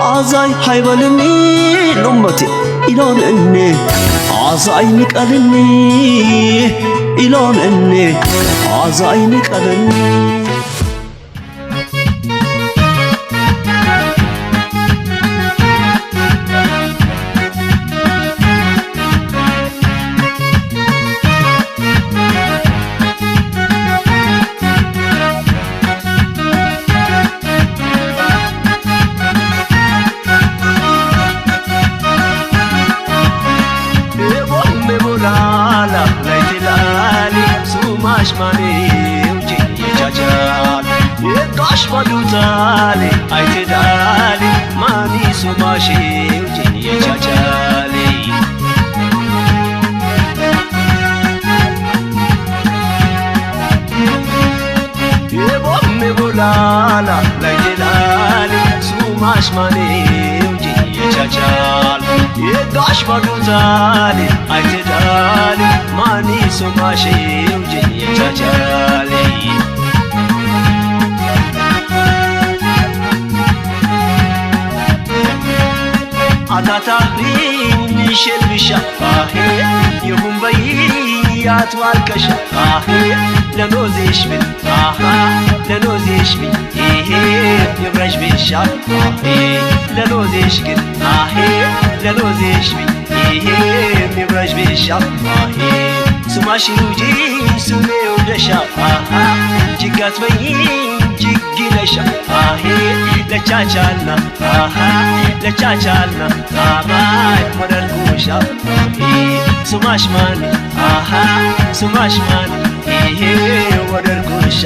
አዛይ ሃይበልኒ ሉመቴ ኢሎንእኒ አዛይ ንቀልኒ ኢሎንእኒ አዛይ ንቀልኒ Dali, I did Ali, Mani Sumashi, Chachali. Me bulala, like did Ali, Sumash Mani, Chachali. Gosh, Dali, I did Ali, Mani Sumashi, Chachali. አታታሪኝ ሚሽል ቢሻህ ይሁን በይያት ዋልከሽ ለኖዜሽ ብል ለኖዜሽ ብል ይብረሽ ቢሻህ ለኖዜሽ ግን ለኖዜሽ ብል ይብረሽ ቢሻህ ሱማሽ ውጂ ሱሜው ደሻ ጅጋት በይ ጅግለሻ ለቻቻልና ለቻቻልና አባይ ወደርኩሻ ሱማሽ ማን ሱማሽ ማን ወደርኩሻ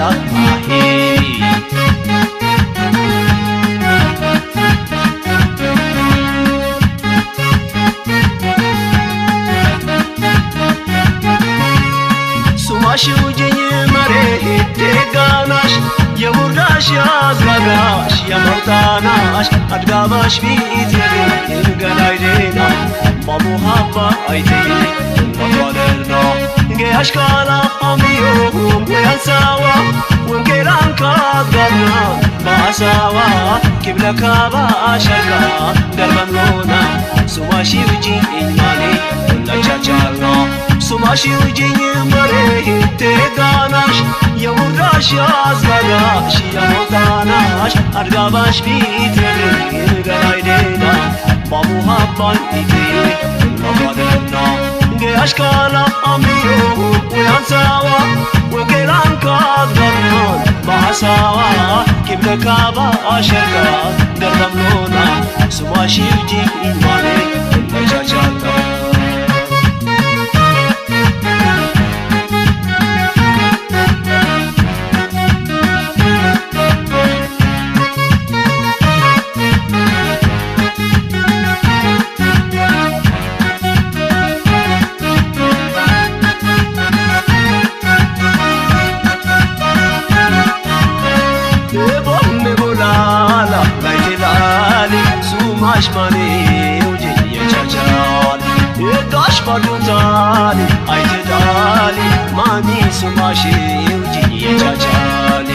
ሱማሽ ውጂኝ መሬት ደጋናሽ የቡርዳሽ ያዝጋጋሽ የመውጣናሽ አድጋባሽ ፊት ገላይ ዴና በሙሃባ አይቴ ወቷለርና ገያሽ ካላ አሚዮ ወያንሳዋ ወንጌላን ካጋና ማሳዋ ኪብለካባ አሸጋ ገርመኖና ሱማሺ ውጂ ኢማኔ ለቻቻልና ሱማሺ ውጂኝ መሬት ደጋናሽ የቡርዳሽ ያዝጋጋሽ የመውጣናሽ አድጋባሽ ፊት ገላይ ዴና በሙሃባን ፊቴ ወቷለርና ገያሽ ካላ አሚዮ ወያንሳዋ ወንጌላን ካጋናን ማሳዋ ኪብለካባ አሸጋ ገርመኖና ሱማሺ ውጂ ኢማኔ ለቻቻልና ሱማሽ ማኔ ውጂ የቻቻል የጋሽ ባዱታል አይተዳል ማኒ ሱማሽ ውጂ የቻቻል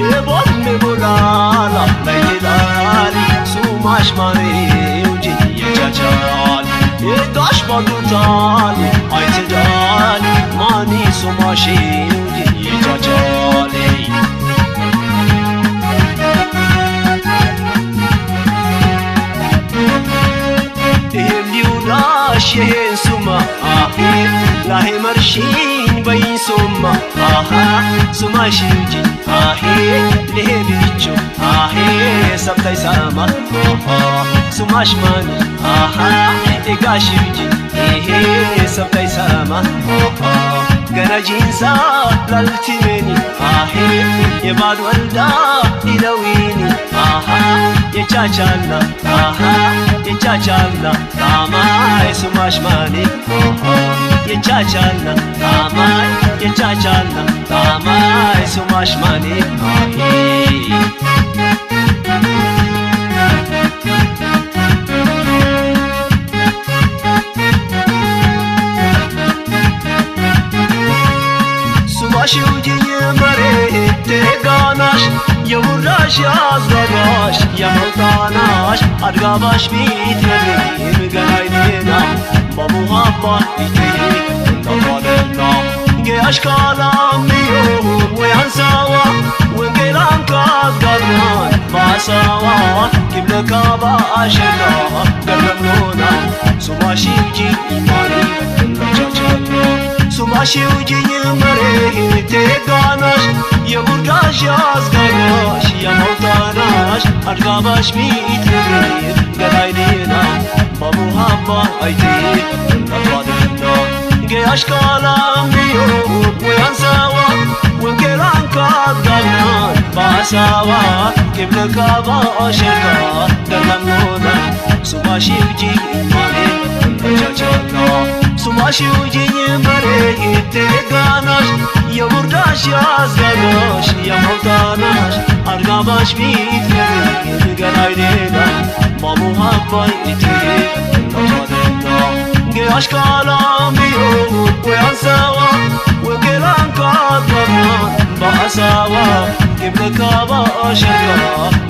የቦም ቦላላ አይተዳል ሱማሽ ማኔ ውጂ የቻቻል የጋሽ ባዱታል አይተዳል ማኒ ሱማሽ Chachali Liudash suma lahe marshin bayin suma suma shinji lehe bichu sabtai sama suma shmani egashiji sabtai sama gana jinsa laltimeni የባድ ወልዳ ኢለዊኒ የቻቻልና የቻቻልና ታማይ ሱማሽ ማኔ የቻቻልና ታማይ የቻቻልና ታማይ ሱማሽ ማኔ ሱማሽውጂኝ መሬት ጋናሽ የውራሽ ያዝጋጋሽ የመውጣናሽ አድጋባሽ ቢት የድሪም ገናይዴና በሙሃባ ቢቴ ተባለና ገያሽካላምዮ ወያንሳዋ ወንጌላን ካዝጋግናን ባሳዋ ኪብለካባ አሸና ገረምኖና ሱማሽውጂኝ ኢማኒ ቻቻና ሱማሽውጂኝ መሬት ጋናሽ የውራሽ ያዝጋጋሽ የመውጣናሽ አድጋባሽ ቢት የድሪም ገናይዴና በሙሃባ አይቴ ተባለና ገያሽካላምዮ ወያንሳዋ ወንጌላን ካዝጋግናን ባሳዋ ኪብለካባ አሸና ገረምኖና ሱማሽውጂኝ ኢማኒ ቻቻና ሱማሽውጂኝ መሬት ጋናሽ የውራሽ ያዝጋጋሽ የመውጣናሽ አድጋባሽ ቢት የድሪም ገናይዴና በሙሃባ አይቴ ተባለና ገያሽካላምዮ ወያንሳዋ ወንጌላን ካዝጋግናን ባሳዋ ኪብለካባ አሸና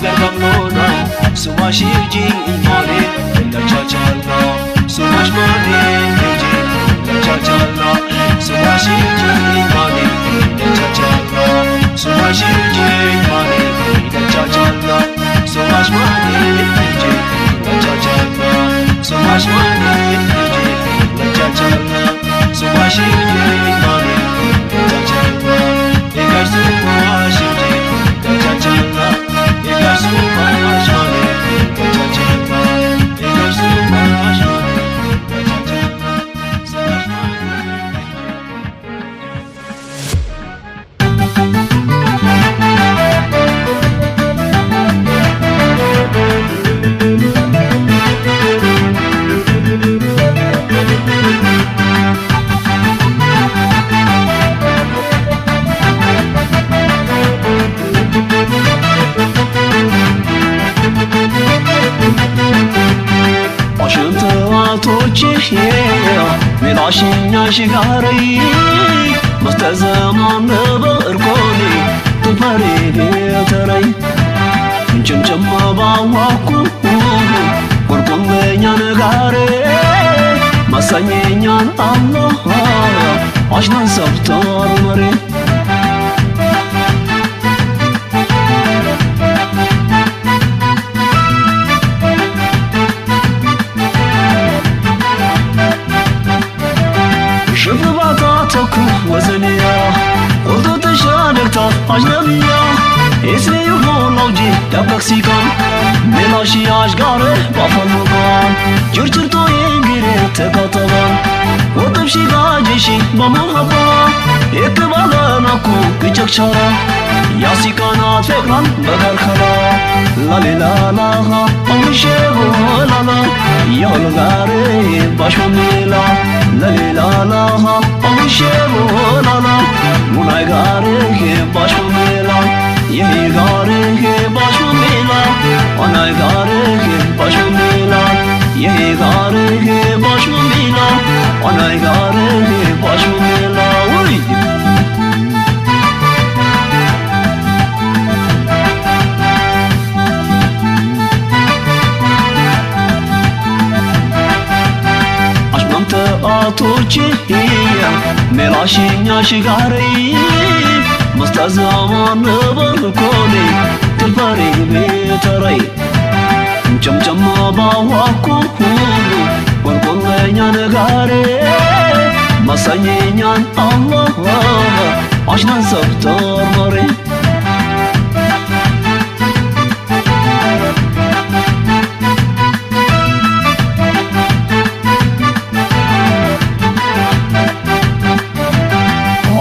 ገረምኖና ሱማሽውጂኝ ኢማኒ ቻቻና ሱማሽ ማኒ ቻቻና ሱማሽውጂኝ ኢማኒ ቻቻና ሱማሽውጂኝ ኢማኒ ቻቻና ሱማሽ ማኒ ቻቻና ሱማሽ ማኒ ቻቻና ሱማሽውጂኝ ኢማኒ ቻቻና የጋሽ ሱማሽውጂኝ ቻቻና የጋሽ ሱማሽ ማኒ ቻቻና የጋሽ ሱማሽ ሚላሽኛሽ ጋረይ መስተዘማን በርኮኒ ትፈሪ ቤተረይ ጭምጭማ ባዋኩ ቁርቁመኛ ነጋሬ ማሳኘኛን አላህ አሽናን ሰብተር መሬ وزنيا قلتو تشانكتا أجنبيا اسمي يفولوجي تبكسيكا ملاشي أشغاري بافنوكا جرجرتو ينجري تكاتبان وطبشي باجيشي بمحبا اكتبالناكو كيشك شارا ياسي كانت فكرا بغرخلا لالي لالاها أمشيبو لالا يولغاري باشو ميلا لالي لالاها أمشيبو لالا مناي غاري باشو ميلا يهي غاري باشو ميلا وناي غاري باشو ميلا يهي غاري باشو ميلا وناي غاري باشو ميلا وي አቶቼ ሜላሽኛሽ ጋረይ መስተዘማን በርኮኒ ትፈሪ ቤተረይ ጭምጭማ ባዋኩ ቁርቁመኛ ነጋሬ ማሳኘኛን አላህ አሽናን ሰብተር መሬ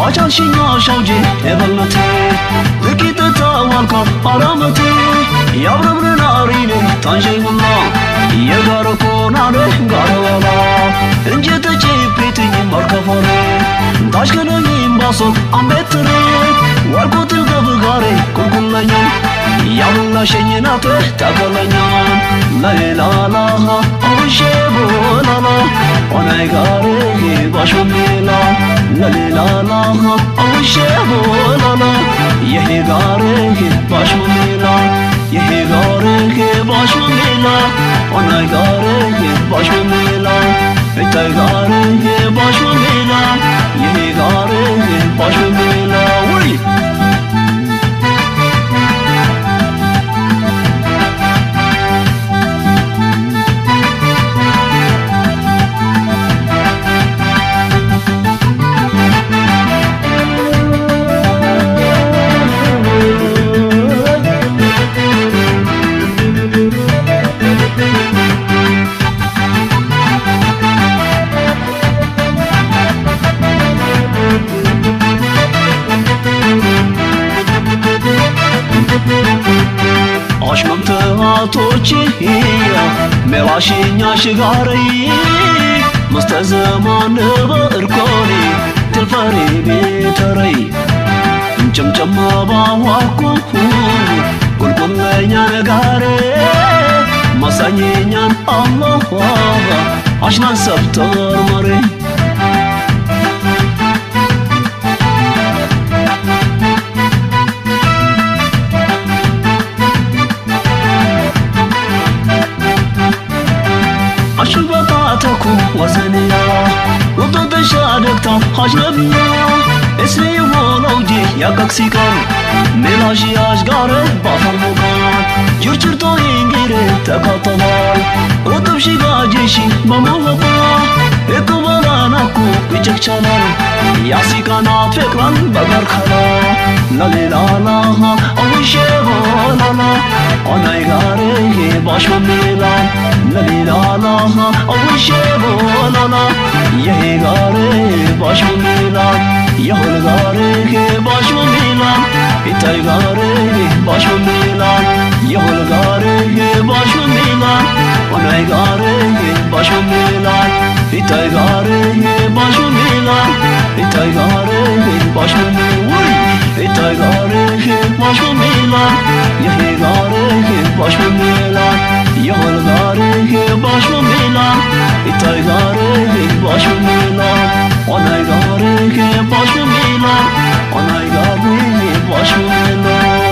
አቻልሽኛ ሻውጄ የበለቴ ጥቂት ተዋልካ አራመቴ ያብረብረናሪኔ ታንሸይሙላ የጋረኮናኔ ጋረዋላ እንጂ ተጪፕሪትኝ ማርከፎሬ ታሽከነኝም ባሶ አምቤትሬ ዋልኮትል ገብጋሬ ቁልቁለኛ ያውላሸኝ ናት ተበለኛን ለሌላላሃ አውሸቦላላ ኦናይ ጋር ባሾሜላ ለሌላላሃ አውሸቦላላ ይሄ ጋር ባሾሜላ ይሄ ጋር ባሾሜላ ኦናይ ጋር ባሾሜላ እታይ ጋር ባሾሜላ ይሄ ጋር ባሾሜላ ወይ አሽመምተቶች መላሽኛ ሽጋሪ መስተዘማን በእርኮኒ ትልፈሪ ቤተረይ ጭምጭም ባዋኩ ቁልቁለኛ ነጋሬ ማሳኘኛን አላህ አሽናን ሰብተር መሬ أشبطاتكو وزنيا وضد شادكتا حجنبيا اسمي ولوجي يا كاكسيكان ميلاشي أشغار بافرموكان جرجرتو إنجيري تكاتلال وطبشي غاجيشي بموغبا إكوبالاناكو بيجكشانال ياسيكانا فكران بغرخلا لاليلالاها أوشيبولالا أناي غاري باشوميلا لاليلالاها أوشيبولالا يهي غاري باشوميلا يهول غاري باشوميلا إتاي غاري باشوميلا يهول غاري باشوميلا أناي غاري باشوميلا إتاي غاري باشوميلا إتاي غاري باشوميلا إتاي غاري باشوميلا يهي غاري باشوميلا يهول غاري باشوميلا إتاي غاري باشوميلا أناي غاري باشوميلا أناي غاري باشوميلا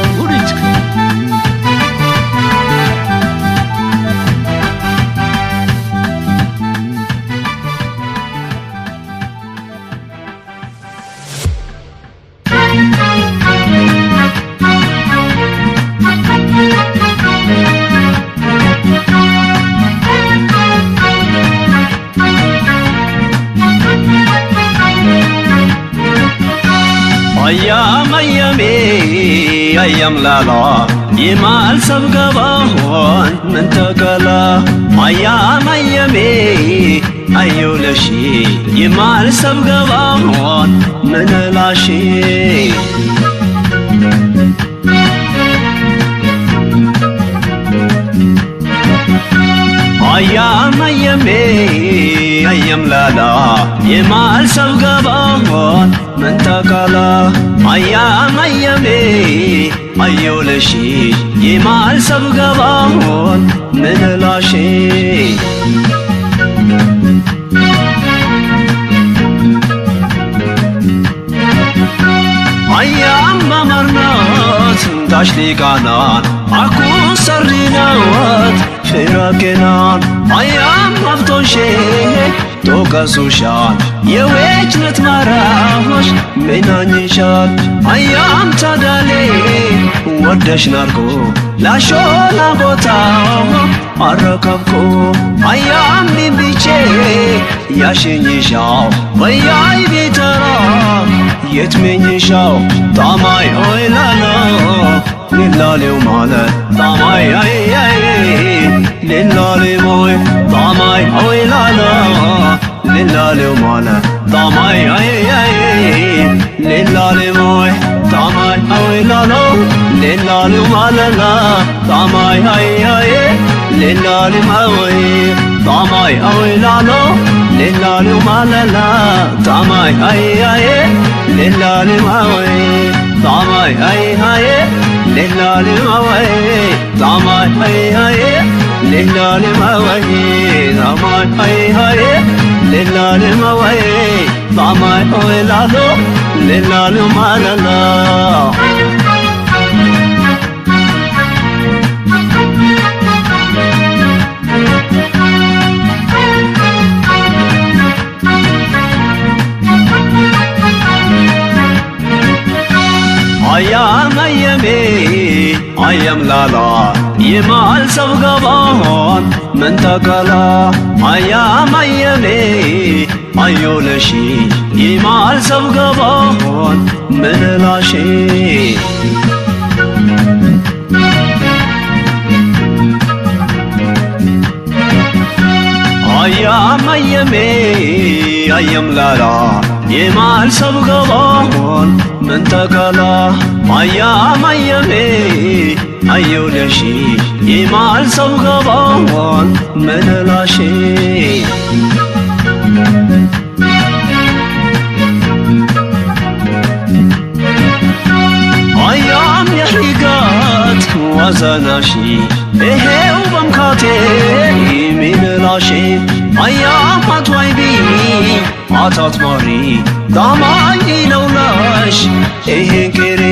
أيام لالا يمال سبقباهون من تقلا أيامي أيو لشي يمال سبقباهون من لاشي أيام لالا يمال سبقباهون من تقلا أيامي أيو لشي يمال سبقباهون من لاشي أيام بمرنات تشليقانان أكو سرينات فراكنان أيام مفتوشي توكسوشان يويجنت مراهوش منانيشان أيام تدالي ودش ناركو لا شولا بوتاو أركبكو أيام بيبيچي ياشينيشاو وياي بيترا يتمنيشاو طاماي أوي لالا للالي ومالا طاماي أي أي للالي موي طاماي أوي لالا للالي ومالا طاماي أي أي للالي موي طاماي أوي لالا للالي ومالا لا طاماي أي أي للالي موي طاماي أوي لالا للالي ومالا لا طاماي أي أي للالي موي طاماي أي أي للالماوي طعماي هاي هاي للالماوي طعماي هاي هاي للالماوي طعماي هاي لالو للالمالا አያም አየሜ አየም ላላ የማል ሰብ ገባን ምን ተቀላ አያም አየሜ አዮለሺ የማል ሰብ ገባን ምን ላሺ አያም አየሜ አየም ላላ የማል ሰብ ገባን ምን ተቀላ አያም አየሜ አዮለሺ የማል ሰብ ገባን ምን ላሺ አያም የሕሪጋት ወዘናሺ ይሄው በምካቴ ምን ላሺ አያም አትዋይቢ አታትማሪ ዳማኝ ነውላሽ ይሄን ቅሬ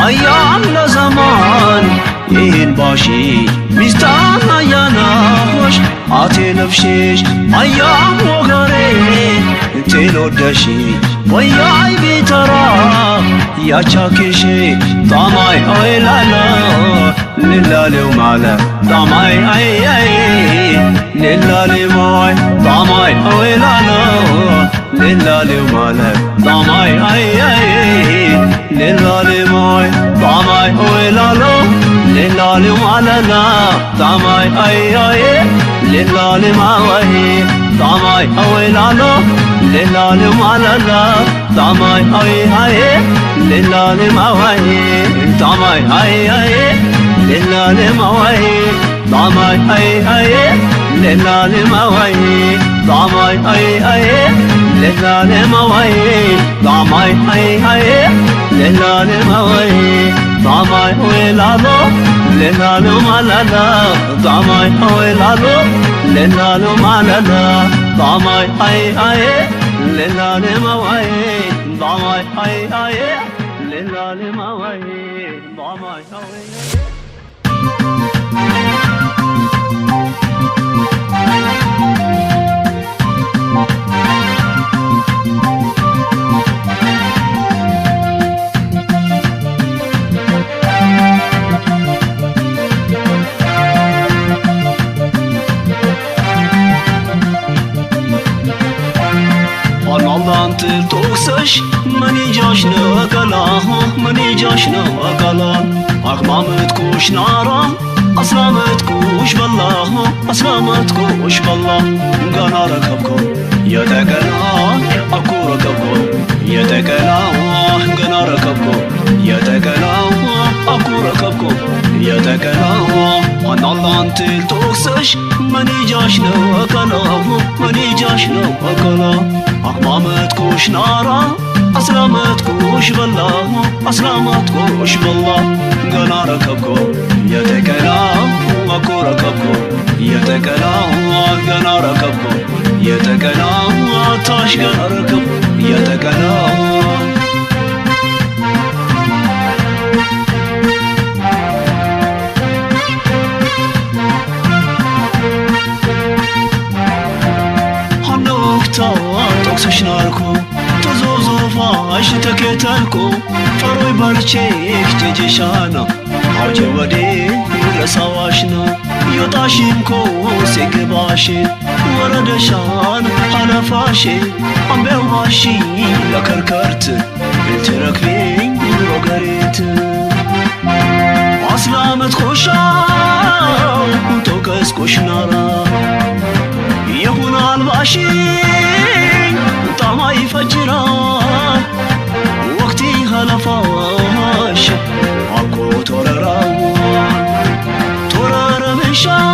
አያም ለዘማን ይሄን ባሺ ሚስታን አያናሆሽ አቴ ነፍሼሽ አያም ወገሬ ቴሎደሺ ወያይ ቤተራ ያቻኬሽ ጣማይ አይላላ ልላሌው ማለ ጣማይ አይ አይ ልላሌማይ ጣማይ አይላላ ልላሌው ማለ ጣማይ አይ አይ ልላሌማይ ጣማይ አይላላ ልላሌው ማለላ ጣማይ አይ አይ ልላሌማይ ጣማይ አይላላ ልላሌው ማለላ ጣማይ አይ አይ ልላሌማይ ጣማይ አይ አይ ልላሌማይ ጣማይ አይ አይ ልላሌማይ ጣማይ አይ አይ ልላሌማይ ጣማይ አይ አይ ልላሌማይ ጣማይ አይላሎ ልላሌው ማለላ ጣማይ አይላሎ ልላሌው ማለላ ጣማይ አይ አይ ልላሌማይ ጣማይ አይ አይ ልላሌማይ ጣማይ አይ አንተ ቶክሰሽ ምን ይጃሽ ነው አቀላ ምን ይጃሽ ነው አቀላ አክማመት ኩሽ ናራ አስላመት ኩሽ በላ አስላመት ኩሽ በላ ጋና ረከብኮ የተቀላ አኩ ረከብኮ የተቀላ ጋና ረከብኮ የተቀላ አኩ ረከብኮ የተቀላ አንተ ቶክሰሽ ምን ይጃሽ ነው አቀላ ምን ይጃሽ ነው አቀላ አክማመት ኩሽ ናራ አስላመት ኩሽ በላ አስላመት ኩሽ በላ ገና ረከብኮ የተቀላ አኩ ረከብኮ የተቀላ ገና ረከብኮ የተቀላ ታሽ ገና ረከብኮ የተቀላ ቶክሰሽ ናርኩ ተዞዞፋሽ ተከተልኩ ፈሮይ ባልቼክ ጀጀሻና አውጀ ወዴ ረሳዋሽና ዮጣሽንኮ ሲግባሽ ወረደሻን ሐለፋሽ አምቤዋሺ ለከርከርት እንትረክቤኝ ሮገሬት አስላመት ኮሻው ቶከስ ኮሽናራ የሁን አልባሺ ጣማይ ፈጅራ ወቅቲ ሐለፋሽ አኮ ቶረራው ቶረረምሻን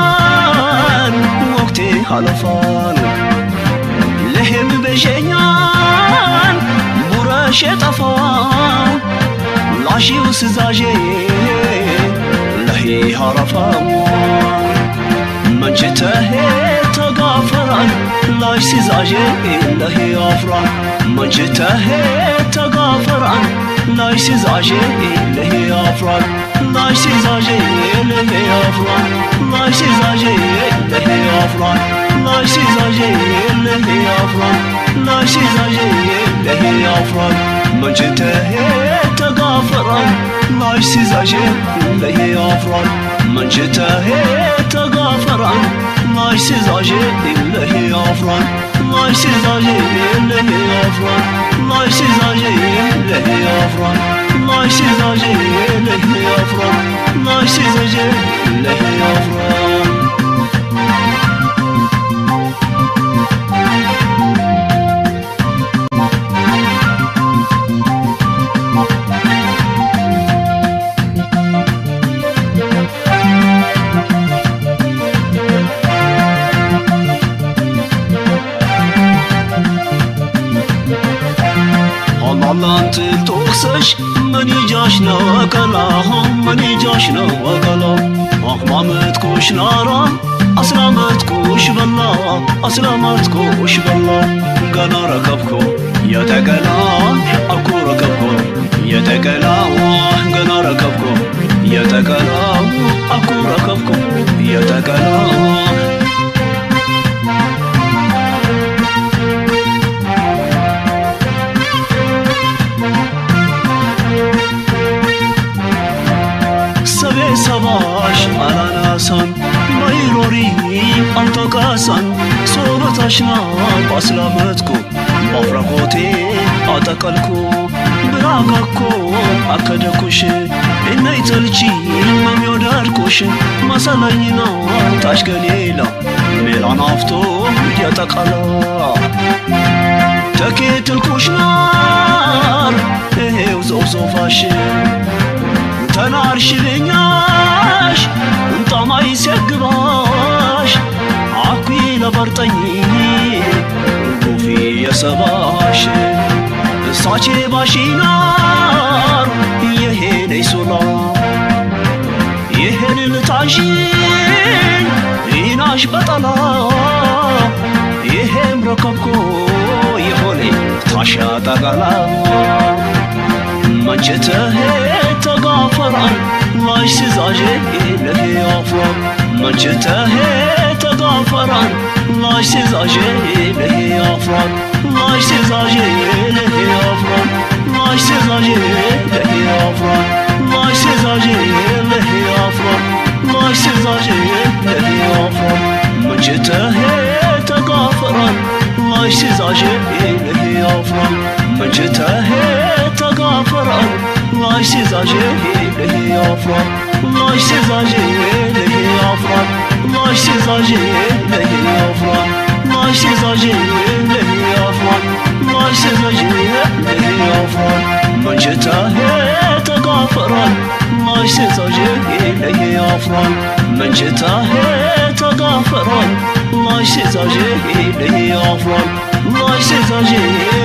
ወቅቲ ሐለፋን ለህም በሸኛን ቡረሽ ጠፋ ላሺው ስዛዤ في هرفان منجته تغافران لاش سزاجي إله يافران منجته تغافران لاش سزاجي إله يافران لاش سزاجي إله يافران لاش سزاجي إله يافران لاش سزاجي إله يافران لاش سزاجي إله يافران منجته تغافران لاش سزاجي إله يافران منجته تغافران لاش سزاجي إله يافران لاش سزاجي إله يافران لاش سزاجي إله يافران لاش سزاجي إله يافران لاش سزاجي إله يافران አንተ ተወክሰሽ ምን ይጃሽና ወቀላሁም ምን ይጃሽና ወቀላ አህማመት ኩሽናራ አስላመት ኩሽ በላ አስላመት ኩሽ በላ ገና ረከብኮ የተቀላ አኩ ረከብኮ የተቀላ ገና ረከብኮ የተቀላ አኩ ረከብኮ የተቀላ ሰባሽ አላናሳን ማይሮሪ አንተቃሳን ሶበታሽና ባስላመትኩ ባፍራቆቴ አጠቀልኩ ብራጋኮ አከደኩሽ እናይ ተልቺ ማሚወዳርኩሽ ማሳላኝና ታሽገሌላ ሜላን አፍቶ ያጠቃላ ተኬትልኩሽናር ይሄው ዞፋሽ ተናርሽ ለኛሽ እንጣማይ ሲያግባሽ አኩ ለበርጠኝ ጉፊ የሰባሽ እሳቼ ባሽናር የሄነ ሶላ የሄን ልታሽን ኢናሽ በጠላ የሄም ረከብኮ የሆነ ታሻ ጠቃላ منجته تغافران لاش سزاجي إله يافران منجته تغافران لاش سزاجي إله يافران لاش سزاجي إله يافران لاش سزاجي إله يافران لاش سزاجي إله يافران لاش سزاجي إله يافران منجته تغافران لاش سزاجي إله يافران منجته تغافران لاش سزاجي إله يافران لاش سزاجي إله يافران لاش سزاجي إله يافران لاش سزاجي إله يافران لاش سزاجي إله يافران منجته تغافران لاش سزاجي إله يافران منجته تغافران لاش سزاجي إله يافران لاش سزاجي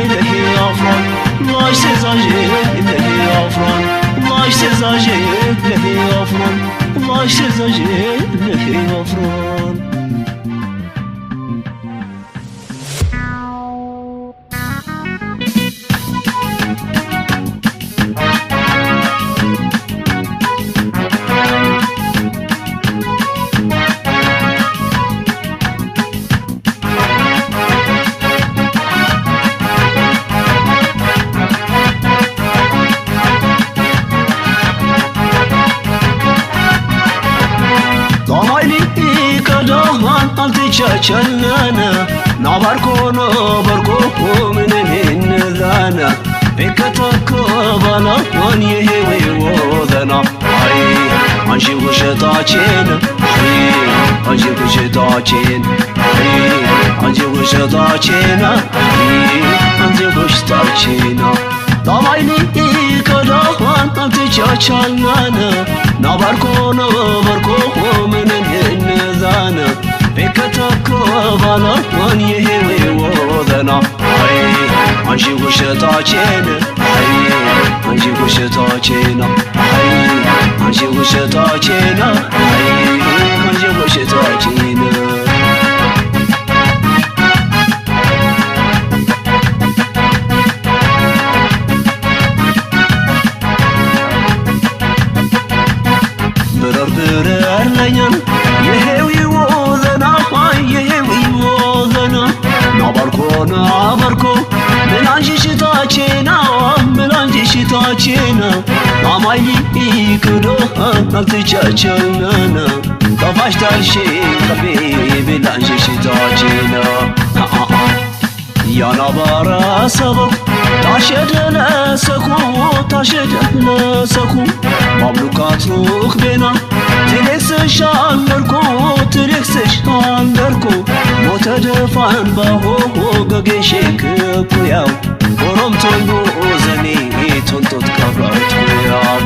إله يافران لاش سزاجي إله يافران لاش سزاجي إله يافران لاش سزاجي إله يافران ቸቸነነ ናባርኮኖ በርኮ ምንን ዛና በከተከ ባላን የሄዌ ወዘና አይ አንቺ ውሸታችን አይ አንቺ ውሸታችን አይ አንቺ ውሸታችን አይ አንቺ ውሸታችን ዳማይኒ ከዳሃን አንተቻቻልናነ ናባርኮኖ በርኮ ምንን ዛና በከተከ ባላን የሄዌ ወዘና አይ አንቺ ውሸታችን አይ አንቺ ውሸታችን አይ አንቺ ውሸታችን ሽታቼና ምላንጂ ሽታቼና አማይ ይክዶ አልተቻቸውና ጠፋሽ ታልሽ ቀቤ ምላንጂ ሽታቼና ያናባራ ሰበኩ ታሸደለ ሰኩ ማብሉካት ሩክቤና ትሌክስሽ አንገርኮ ሞተ ደፋን ባሆ ገጌሽ ክኩያው ኦሮምቶንጎ ዘኔ ቶንቶት ካብራት ኩያው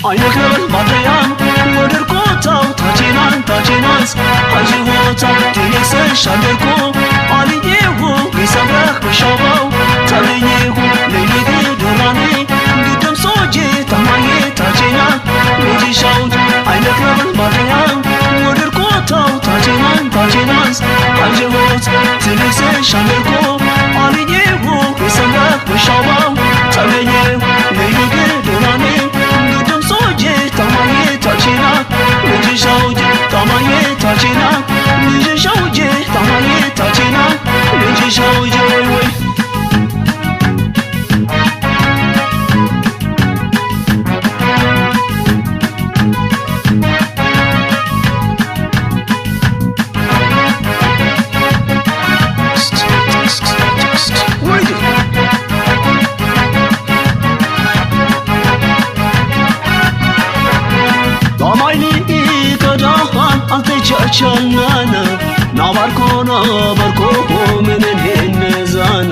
አይነክረል ባተያም ወደርኮታው ታቼናንስ አጅቦታው ትሌክስሽ አንገርኮ አልዬሁ ቢሰብረህ በሻባው ተለየሁ ለይግ ዶራኔ ግድም ሶጄ ታማዬ ታቼና ልጅሻውት አይነክረል ባተያም ወደርኮታው ታቼናንስ አጅቦት ትሌክስሽ አንገርኮ አልዬሁ ቢሰብረህ በሻባው ተለየሁ ለይግ ዶራኔ ግድም ሶጄ ታማዬ ታቼና ልጅሻውት ታማዬ ታቼና ልጅሻውት ታማዬ ታቼና ልጅሻውት ወይ ቻቻናና ናባርኮ ምንን ዛና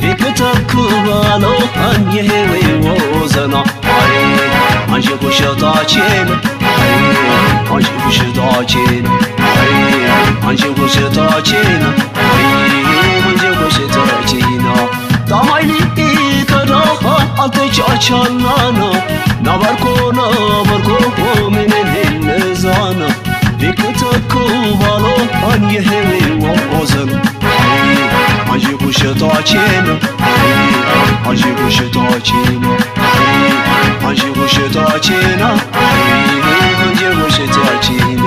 ይከተኩባሎ አንየሄ ወዘና አይ አንቺ ኩሽታችን አንቺ ኩሽታችን አንቺ ኩሽታችን አንቺ ኩሽታችን ታማይሊ ከዳኻ አልተቻቻናና ናባርኮ ምንን ዛና ይከተኩባሎ አንየሄ ወዘና አንቺ ኩሽታችን አንቺ ኩሽታችን አንቺ ኩሽታችን አንቺ ኩሽታችን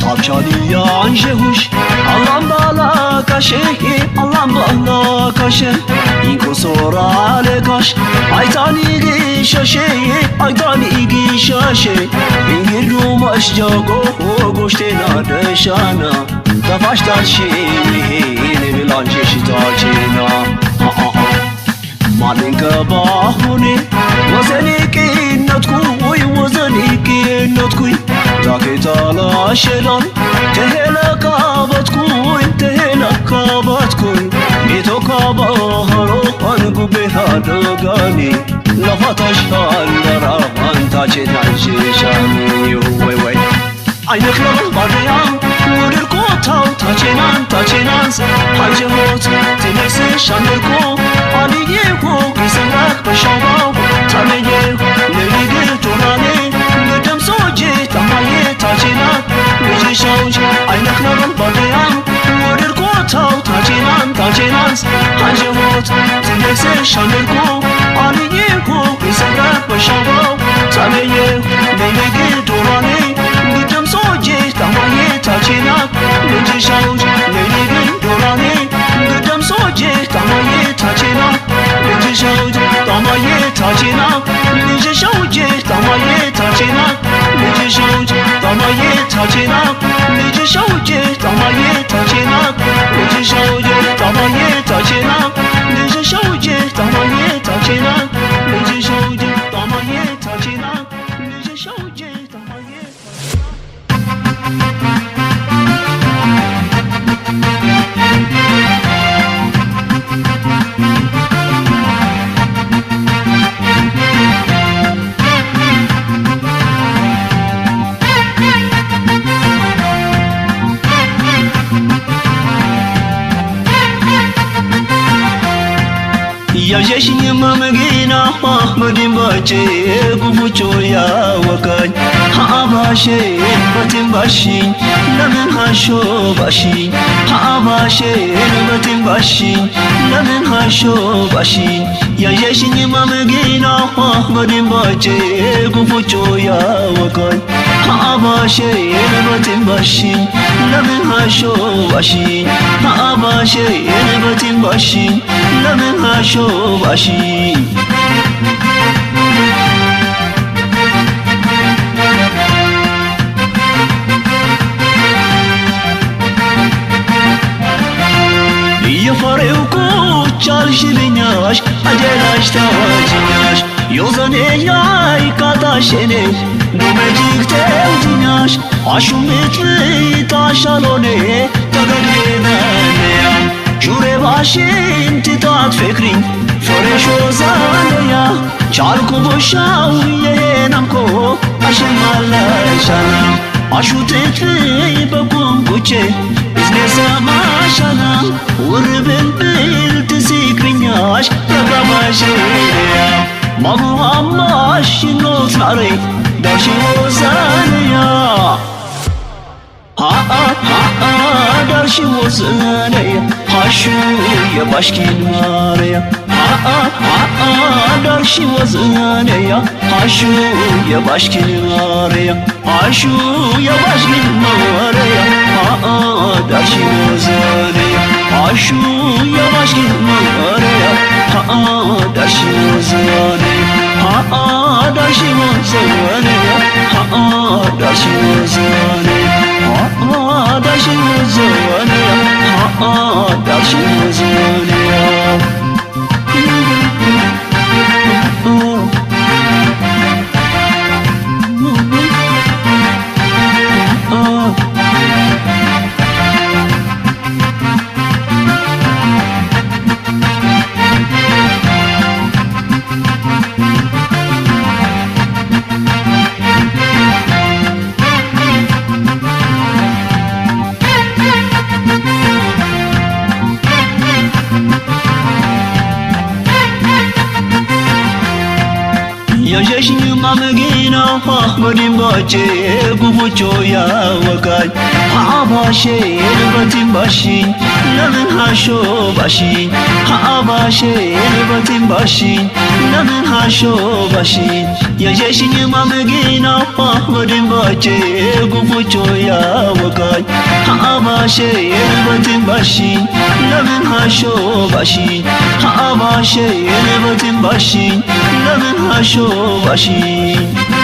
ታብቻልያ አንሸሁሽ አላምባላካሽ ኢንኮሶራ ለካሽ አይታኒ ግሻሼ ኢንግዱ ማሽጃጎ ጎሽቴና ደሻና ጠፋሽ ታልሽ ይሄን ብላንቺ ሽታቼና ማልንከባሁኔ ወዘኒቅነትኩ ዳኬታላሸላን ተሄለካበትኩኝ ሜቶካባህሮ አንጉቤ ሃደጋኒ ለፋታሽ አልደራ አንታቼናንሽሻኒ ወይ አይነክረም ባደያም ወድርኮታው ታቼናንስ አልጀሞት ትሌክስሽ አንገርኮ አልዬሁ ቢሰብረህ በሻባው ተለየሁ ለይግ ዶራኔ ግድም ሶጄ ታማዬ ታቼና ልጅሻውት አይነክረም ባደያም ወድርኮታው ታቼናንስ አልጀሞት ትሌክስሽ አንገርኮ አልዬሁ ቢሰብረህ በሻባው ተለየሁ ለይግ ዶራኔ ግድም ሶጄ ታማዬ ታቼና ልጅሻውት ለይግ ዶራኔ ግድም ሶጄ ታማዬ ታቼና ልጅሻውት ታማዬ ታቼና ልጅሻውት ታማዬ ታቼና ልጅሻውት ታማዬ ታቼና ልጅሻውት ታማዬ ታቼና ልጅሻውት ታማዬ ታቼና ልጅሻውት ታማዬ ታቼና ልጅሻውት ታማዬ ታቼና ልጅሻውት ታማዬ ያየሽኝ መመጊና መዲማቼ ጉፉቾ ያወካኝ አባ Haabasheen batin bashin lamin hasho bashin Haabasheen batin bashin lamin hasho bashin Yajeshin mamegina badin bache gufucho ya wakan Haabasheen batin bashin lamin hasho bashin Haabasheen batin bashin lamin hasho bashin የፈሬው ቁጫልሽ ልኛሽ አጀላሽ ታዋጅኛሽ ዮዘኔኛ ይቃጣሽኔ ዱመጂክ ተውጅኛሽ አሹምት ታሻሎኔ ተገድገናነያ ጁሬ ባሽን ትታት ፍቅሪኝ ፈሬሾ ዛለያ ቻልኩ ቦሻው የሄናምኮ አሸማላሻና አሹትት በቁም ጉቼ እዝኔ ሰማሻና ውርብልብል ትዚክርኛሽ ረጋባሽያ ማሙሃማሽ ኖት ናሬ ዳሽ ወዛንያ ዳርሽ ወዛንያ ሃሹ የባሽኪን ማርያ ዳርሽ ወዛንያ ሃሹ የባሽኪን ማርያ ሃሹ የባሽኪን ማርያ ዳርሽ ወዛንያ ሃሹ የባሽኪን ማርያ ዳርሽ ወዛንያ ዳርሽ ወዛንያ ዳርሽ ወዛንያ ዳርሽ ወዛንያ ዳርሽ ወዛንያ ያጀሽኝ ማመጊና badin bache gufucho ya wakai Haabasheen batin bashin lamin hasho bashin Haabasheen batin bashin lamin hasho bashin Yajeshin mamegina badin bache gufucho ya wakai Haabasheen batin bashin lamin hasho bashin Haabasheen batin bashin lamin hasho bashin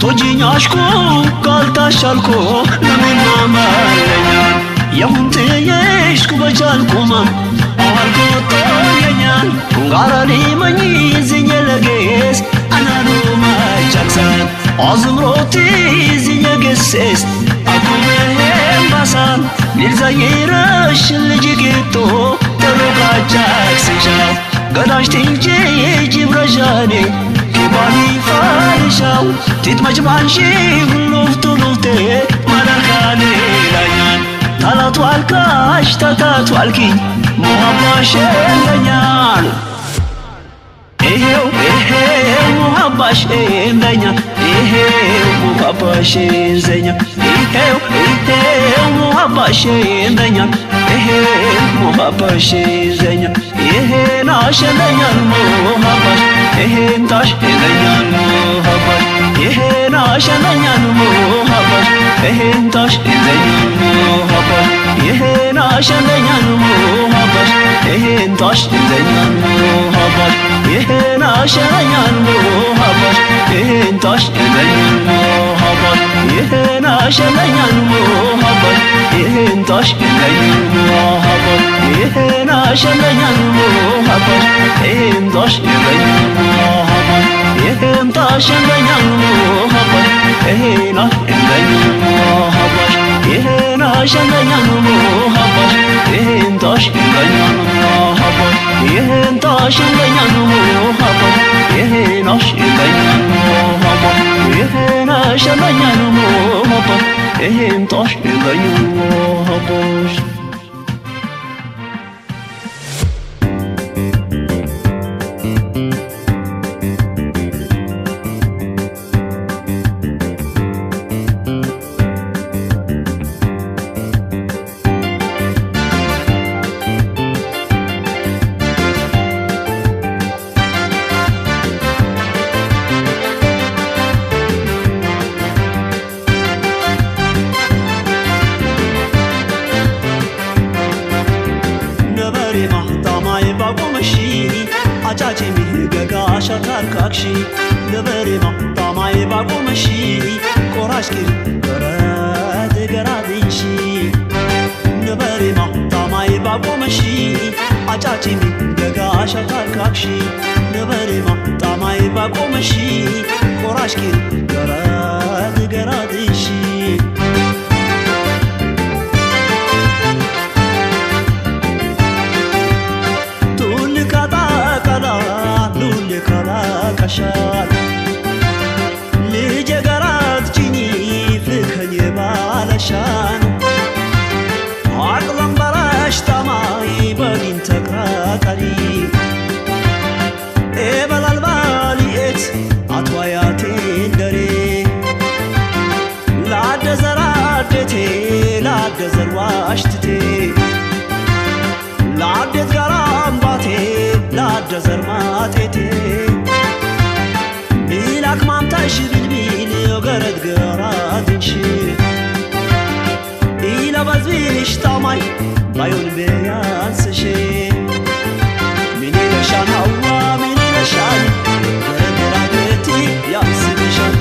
ቶጂኛሽኮ ካልታሻልኮ ለምን ማማለኛ የሁንቴየሽኩ በቻልኩማም አዋልኮቶየኛል ጋራሊ መኝ ዝኘለጌስ አናዱ ማቻክሳን አዝምሮቲ ዝኘጌሴስ አኩሜሄምባሳን ሊልዛይረሽ ልጅጌቶ ተሎቃቻክስሻው ገዳሽ ትንጄ ጅብረዣኔ Kibali farishau tit majbanshi luftu lufte malakani lanyan talatu alkash tatatu alki muhabbash lanyan eheu muhabbash lanyan eheu muhabbash lanyan eheu muhabbash lanyan eheu muhabbash lanyan ehena lanyan muhabbash Ehen taş edenyan muhabbat Ehen aşananyan muhabbat Ehen taş edenyan muhabbat Ehen aşananyan muhabbat Ehen taş edenyan muhabbat Ehen aşananyan muhabbat Ehen taş edenyan muhabbat Ehen aşananyan muhabbat Ehen taş edenyan muhabbat Ehen aşananyan muhabbat Ehen taş edenyan Ehem taşandayan muhabbat Ehem aşandayan muhabbat Ehem aşandayan muhabbat Ehem taşandayan muhabbat Ehem taşandayan muhabbat Ehem aşandayan muhabbat Ehem aşandayan muhabbat Ehem taşandayan muhabbat ባቆመሺ አጫጭሚ ገጋሻ ታርካክሺ ነበሬማ ጣማይ ባቆመሺ ቆራሽኪር ገረድ ገራድንሺ ነበሬማ ጣማይ ባቆመሺ አጫጭሚ ገጋሻ ታርካክሺ ነበሬማ ጣማይ ባቆመሺ ቆራሽኪር ገረድ ገራድንሺ ካሻል ልጄ ገራት ጭኒ ፍከኝ ባለሻን አቅለም በራሽ ታማይ በሊን ተክራቀሪ ኤበላል ባሊኤት አትዋያቴ እንደሬ ላደዘራ አደቴ ላደዘር ዋሽትቴ ላደት ጋራ አምባቴ ላደዘር ማጤቴ ቢላክ ማምታሽ ቢልቢል ገረድ ገራድንሽ ኢለበዝቢሽ ጣማይ ባዮን ቢያንስሽ ምን ይለሻል ሀዋ ምን ይለሻል ገረድ ገራድቲ ያንስብሻል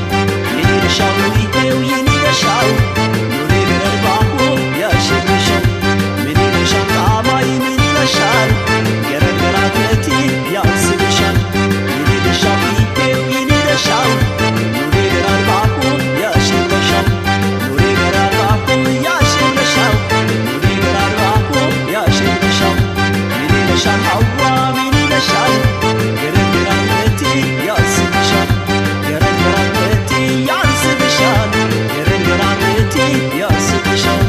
ምን ይለሻል ይሄው ይን ይለሻል ኑሬ ገረድ ባሁ ያሽብሻል ምን ይለሻል ጣማይ ምን ይለሻል ገረድ ገራድቲ ያንስብሻል ምን ይለሻል ይሄው ይን ይለሻል ኑሬ ገረድ ባሁ ያሽብሻል ኑሬ ገረድ ባሁ ያሽብሻል ኑሬ ገረድ ባሁ ያሽብሻል ምን ይለሻል ሀዋ ምን ይለሻል ገረድ ገራድቲ ያንስብሻል ገረድ ገራድቲ ያንስብሻል ገረድ ገራድቲ ያንስብሻል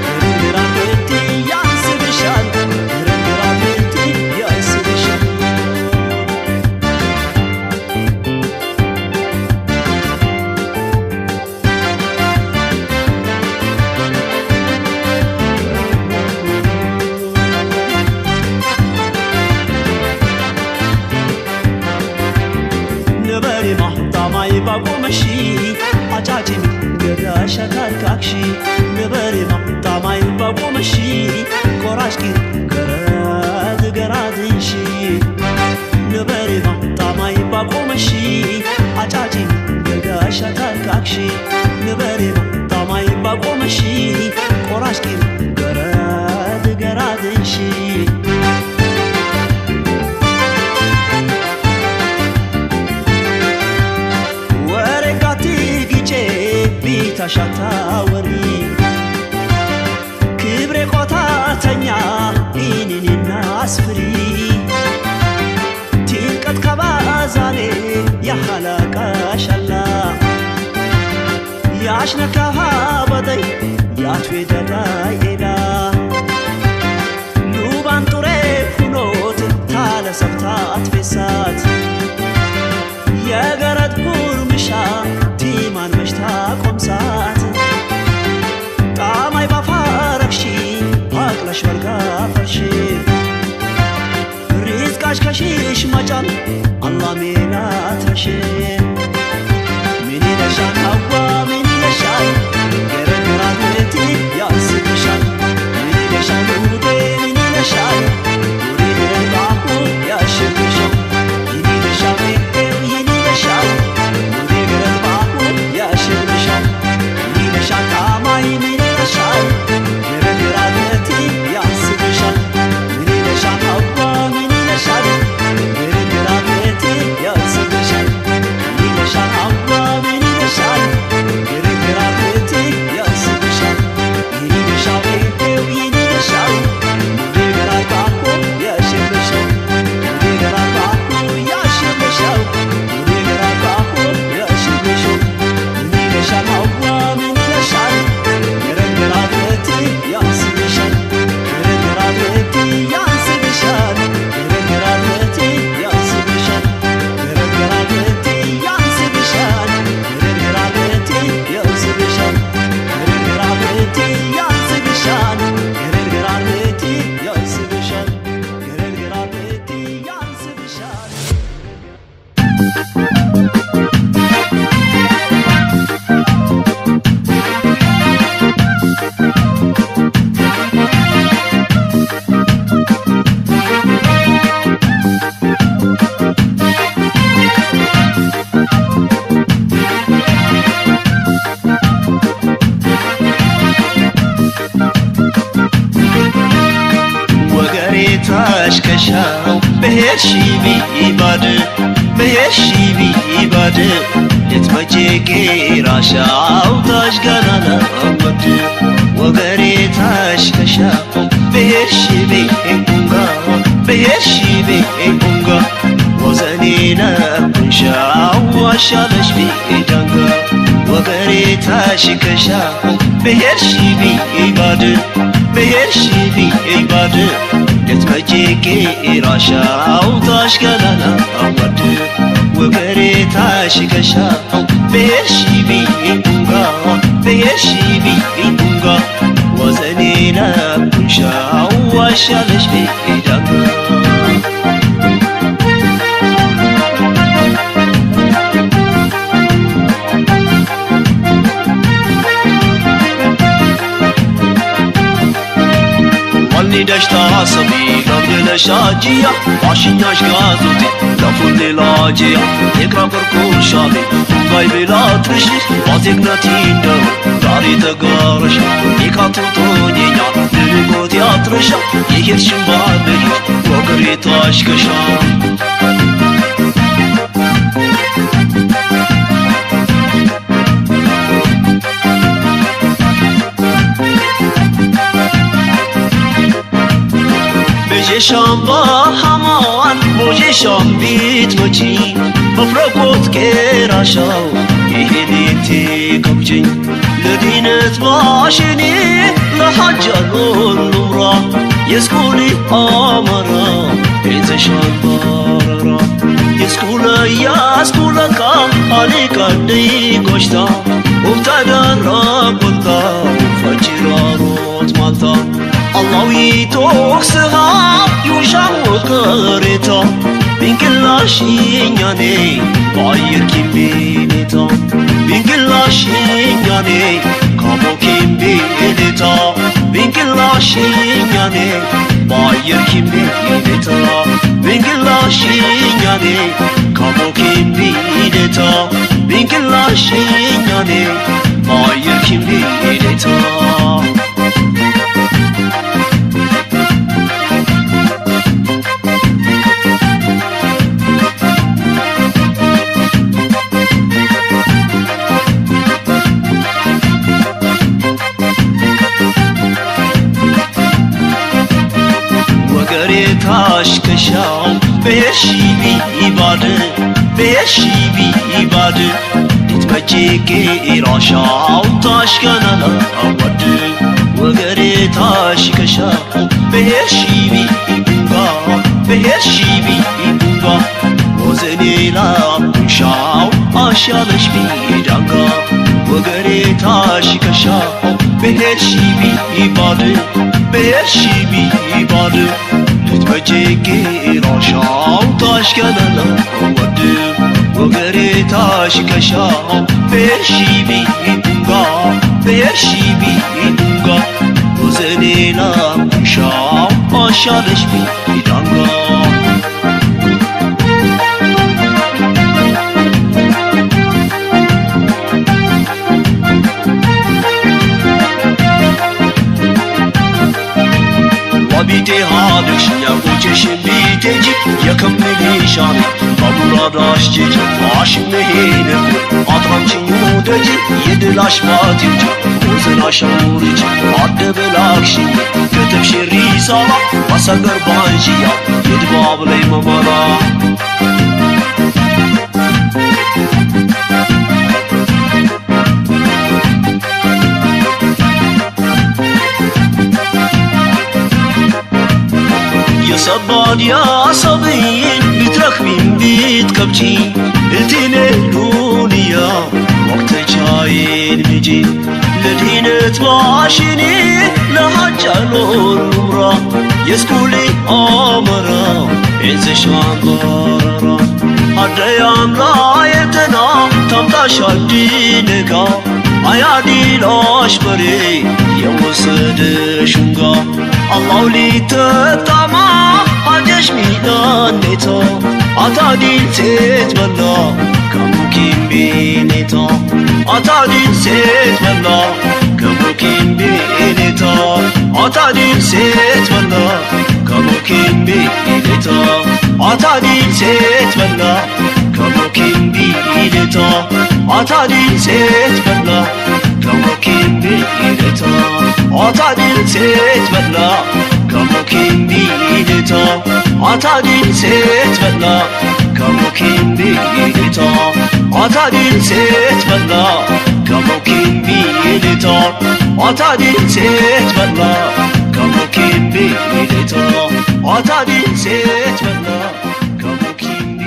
ገረድ ገራድቲ ያንስብሻል ገረድ ገራድቲ ያንስብሻል ነበሬማ ጣማይ ባቆመሺ አጫጭሚ ገዳሻ ታርካክሺ ነበሬማ ጣማይ ባቆመሺ ቆራሽኪር ገረድ ገራድንሺ ነበሬማ ጣማይ ባቆመሺ አጫጭሚ ገዳሻ ታርካክሺ ነበሬማ ጣማይ ባቆመሺ ቆራሽኪር ገረድ ገራድንሺ ቢታሻታ ወሪ ክብሬ ቆታተኛ ኢኒኒና አስፍሪ ቲንቀት ከባዛኔ ያሃላቃሻላ ያሽነካሃ በደይ ያትዌደዳይ ኤዳ ሉባን ጡሬ ኩኖት ታለሰብታት ፌሳት የገረድ ጉርምሻ ቲማን መሽታ ቆምሳት ጣማይ ባፋረክሺ አቅለሽ ወርጋ ፈርሺ ሪዝቃሽ ከሺሽ መጫን አላ ሜላትረሽ ምን ይለሻል ሀዋ ምን ይለሻል ገረድ ገራድቲ ያንስብሻል ምን ይለሻል ውዴ ምን ይለሻል ውዴ ገረድ ባሁ ያሽብሻል ይን ይለሻል ይን ይለሻል ውዴ ገረድ ባሁ ያሽብሻል ምን ይለሻል ጣማይ ምን ይለሻል ገረድ ገራድቲ ያንስብሻል ምን ይለሻል ሀዋ ምን ይለሻል ገረድ ገራድቲ ያንስብሻል ከሻው በሄድሽ ቢባድ በሄድሽ ቢባድ ልትመጪ ቄራሻው ታች ገናና ወድ ወገሬ ታች ከሻው በሄድሽ ቢንጋ በሄድሽ ቢንጋ ወዘኔና ኩንሻው ዋሻለሽ ቢዳንጋ ወገሬ ታች ከሻው በሄድሽ ቢባድ በሄድሽ ቢባድ ልትመጪ ቄራሻው ታች ገናና ወድ ወገሬ ታች ከሻው በሄድሽ ቢንጋ በሄድሽ ቢንጋ ወዘኔና ኩንሻው ዋሻለሽ ቢዳንጋ ደሽታ ሰቢ ለምደለሻጂያ ዋሽኛሽ ጋዙቲ ለፉል ላጂያ የቅራቅርኩሻሌ ባይ ቤላ ትርሽ ዋዜግነቲ እንደው ዛሬ ተጋረሻ የካቱቶኛኛ ልልጎት ያትረሻ የሄድሽን ባለሽ ወገሬ ታሽከሻ ሻምባ ሐማዋን ሞጄ ሻምቢት መቺ መፍረቆት ቄራሻው ይሄኔቴ ከብጀኝ ለዲነት ባሽኔ ለሐጃሎን ኑራ የስኩሊ አማራ የተሻባረራ የስኩለ ያስኩለካ አሊቃደይ ጎሽታ ውብታዳራ ቆልታ ፈጅራሮት ማልታ አላው ይቶክስሃ ዩሻው ከሬታ ቢንክላሽኛኔ ባየር ኪምቢኔታ ቢንክላሽኛኔ ካሞ ኪምቢኔታ ቢንክላሽኛኔ ባየር ኪምቢኔታ ቢንክላሽኛኔ ካሞ ኪምቢኔታ ቢንክላሽኛኔ ባየር ኪምቢኔታ ታሽ ከሻው በሄድሽ ቢባድ በሄድሽ ቢባድ ልትመጪ ቄራሻው ታሽ ገናና ወድ ወገሬ ታሽ ከሻው በሄድሽ ቢንጋ በሄድሽ ቢንጋ ወዘኔላ ኩንሻው አሻለሽ ቢዳንጋ ወገሬ ታሽ ከሻው በሄድሽ ቢባድ በሄድሽ ቢባድ ልትመጪ ቄራሻው ታች ገናና ወድ ወገሬ ታች ከሻው በሄድሽ ቢንጋ በሄድሽ ቢንጋ ወዘኔላ ኩንሻው አሻለሽ ቢዳንጋ ቢቴ ሃድሽ ያውጭሽ ቢቴጂ የከምልሻኔ ባቡራዳሽ ጄጂ አሽነሄነ አጥራንቺኝ ሞደጂ የድላሽ ባትጂ ወዘናሽ አውርጂ አደበላክሽ ከተብሽሪ ሳላ አሰገር ባንሺያ የድባብ ላይ መማራ የሰባድ ያሰብይን ቢትረክቢን ቢትከብቺ እልቲኔ ዱንያ ወቅተቻዬን ምጂ ለዲነት ባሽኔ ለሐጃሎን ኑራ የስኩሊ አመራ የዘሻንባረራ አደያም ላየተና ታምጣሽ አዲነጋ አያዲላሽ በሬ የወሰደሽንጋ አላው ሊተጣማ አጀሽ ሚዳኔታ አታዲል ሴት በላ ከሙኪም ቤኔታ አታዲል ሴት በላ ከሙኪም ቤኔታ አታዲል ሴት በላ كموكين بيلتا عطادي سيت بلا كموكين بيلتا عطادي سيت بلا كموكين بيلتا عطادي سيت بلا كموكين بيلتا عطادي سيت بلا كموكين بيلتا عطادي سيت بلا كموكين بيلتا عطادي سيت بلا كموكين بيلتا عطادي سيت بلا كموكين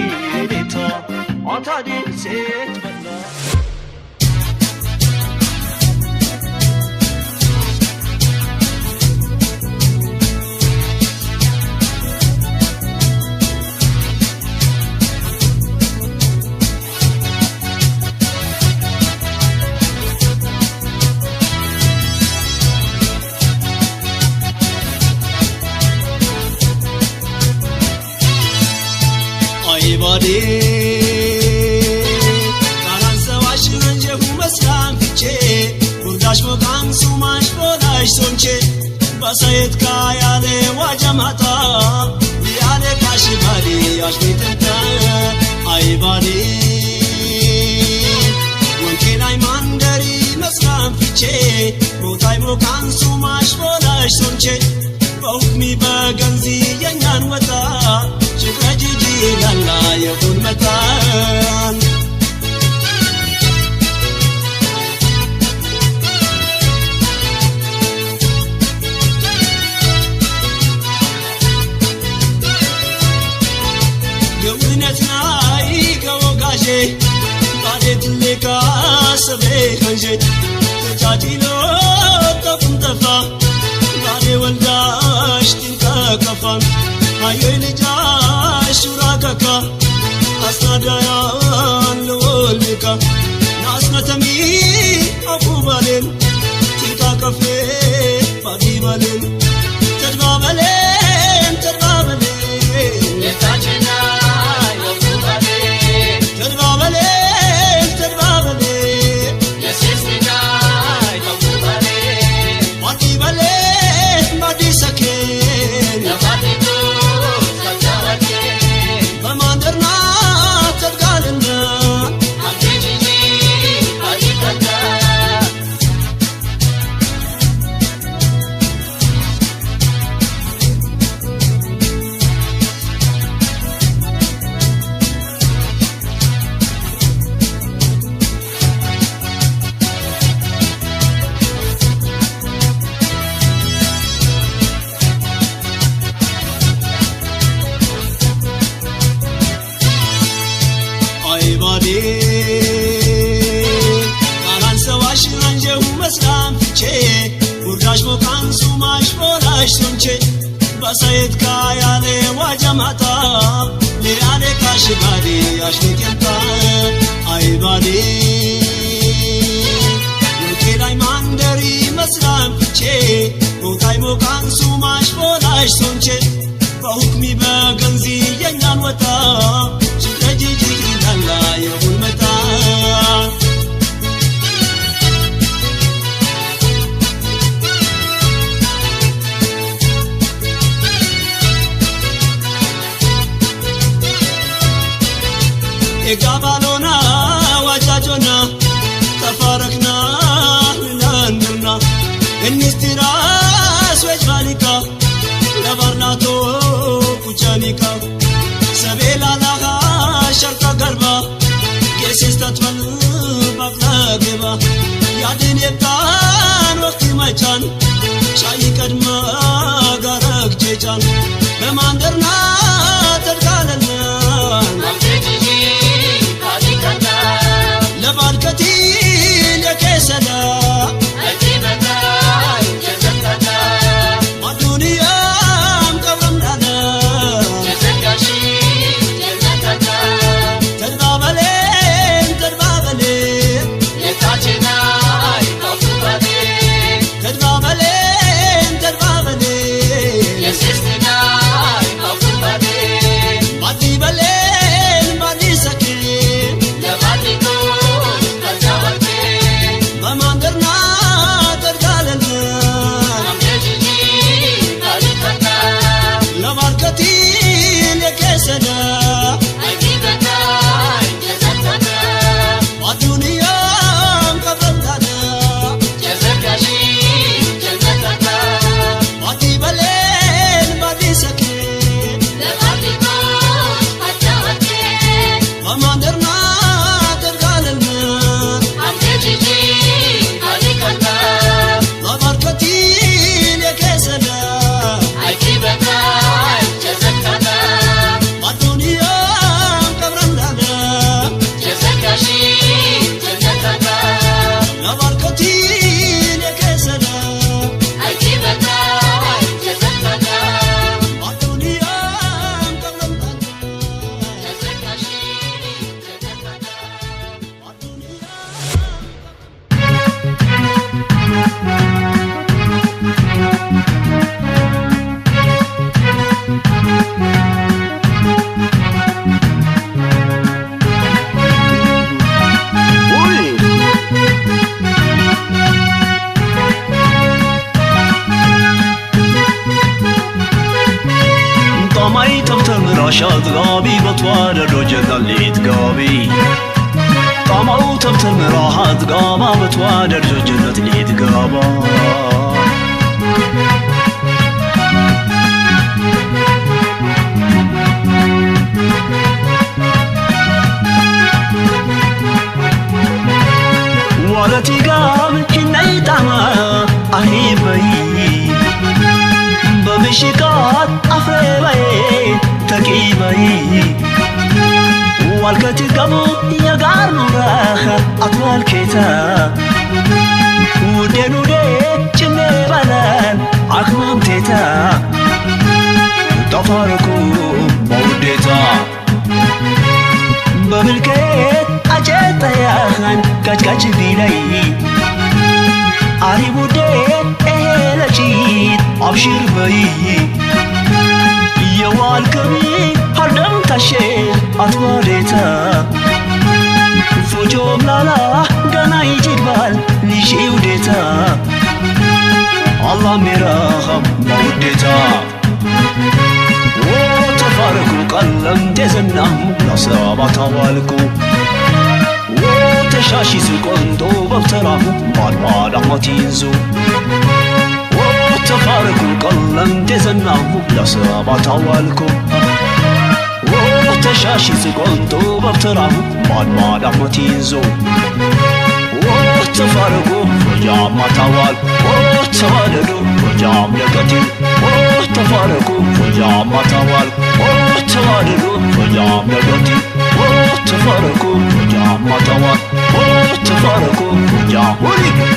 بيلتا عطادي سيت بلا Body, karansa washanje humaslan fiche, kurdash mokan sumash bodash sonche, basayet kayale wajamata, yale kashibali ashmitenta, ay body, wonkenay mandari maslan fiche, botay mokan sumash bodash sonche, bahukmi baganzi yanyan wata. ላላ የሁን መጣን ገውነትናይ ገወጋሼ ባዴት ለካ ሰቤ ከንጀ ተጫጭሎ ተቁምጠፋ ባዴ ወልዳሽ ትንከከፋን አየይ ልጃሽ ሹራከካ አስናዳያን ልወልካ ናስነተሚ አቁባሌን ትንካከፌ ባዲባሌን ተድባበሌን ተድባበሌን የታችና አቁባሌን ተድባበሌን ተድባበሌን የሴስና አቁባሌን ባዲባሌን ባዲሰኬን ለፋቲቱ basayet kayale wajamata liale kashibadi ashnikenta ay badi yokelay mandari maslam fiche botay mokan sumash bodash sonche bahukmi baganzi yanyan wata chikajiji lalla yehun mata Ekabalona wajajona tafarakna landna enistira swejvalika labarnato kuchanika sabela laga sharta garba kesistatman bakla geba yadin yebtan waqti machan shayi kadma garak jechan bemanderna tadkalna لباركتين يا كسلا أجيبنا جزكنا الدنيا مكرمنا جزكاشي جزكنا تربابلين تربابلين يتاجنا يطفبلين تربابلين تربابلين يسسنا طمعي تبتر رشاد غابي بتوالد وجنة اللي تقابي طمعو تبتر راحت قاما بتوالد وجنة اللي تقابا ولا تقام هنا يطعما أهيبي بمشيكات أفريبي تقيبي والكتب قبو يقار نوراخ أطوال كيتا ودينو دي جنة بلان عقمام تيتا تفاركو موديتا بملكيت أجيت ياخن كاج بيلي عريبو دي لجيت أبشر بي يوال كبي هردم تشير أطواليتا فوجوم لالا غانا يجيد بال ليشي وديتا الله ميراخم موديتا وتفاركو قلم تزنهم نصابة طوالكو وتشاشي سكونتو بفترامو بعد أحمتينزو وتفاركو قلم تزنهم نصابة طوالكو وتشاشي سكونتو بفترامو بعد أحمتينزو وتفاركو فجام طوال وتوالدو فجام لقتل وتفاركو فجام طوال وتوالدو فجام لقتل وتفاركو فجام طوال وتفاركو فجام وليك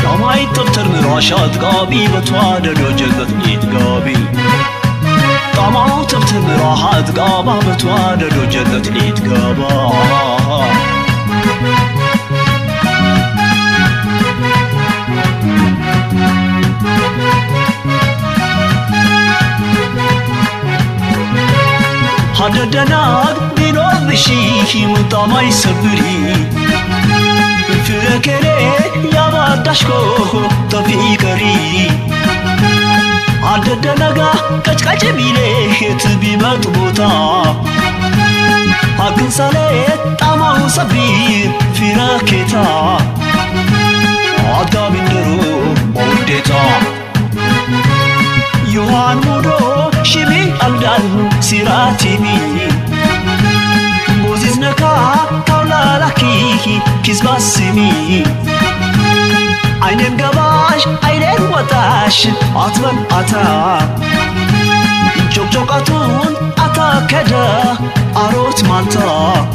طمعي تبتر مراشات قابي بتوالد وجنة يتقابي طمعو تبتر مراحات قابا بتوالد وجنة يتقابا حددناك بنور بشيكي وطمعي سبري فكري يا بادشكو تفكري عددناك كاج بيلي تبي مطبوطا أكن صليت طمعو صبري في راكتا عدا بندرو مودتا يوان مودو شبي ألدان سيراتي بي موزيزنكا طاولا لكي كيزبا سمي عينين قباش عينين وطاش أطمن أتا جوك أتون أتا كدا أروت مالتا